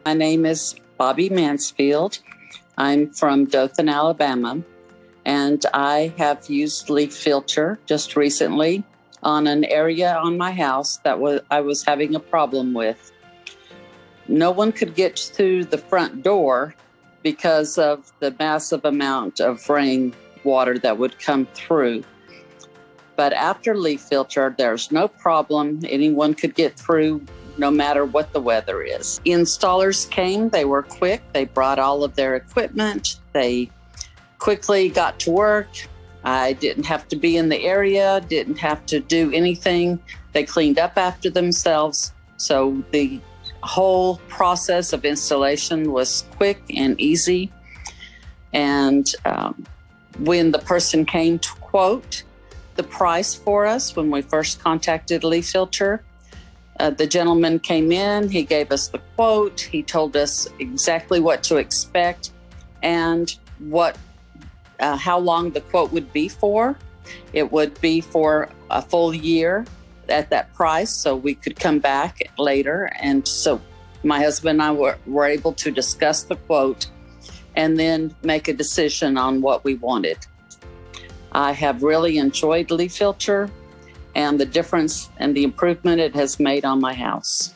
My name is Bobbe Mansfield. I'm from Dothan, Alabama, and I have used LeafFilter just recently on an area on my house that I was having a problem with. No one could get through the front door because of the massive amount of rain water that would come through. But after LeafFilter, there's no problem. Anyone could get through no matter what the weather is. Installers came, they were quick. They brought all of their equipment. They quickly got to work. I didn't have to be in the area, didn't have to do anything. They cleaned up after themselves. So the whole process of installation was quick and easy. And when the person came to quote the price for us, when we first contacted LeafFilter, the gentleman came in, he gave us the quote, he told us exactly what to expect and how long the quote would be for. It would be for a full year at that price, so we could come back later. And so my husband and I were able to discuss the quote and then make a decision on what we wanted. I have really enjoyed LeafFilter and the difference and the improvement it has made on my house.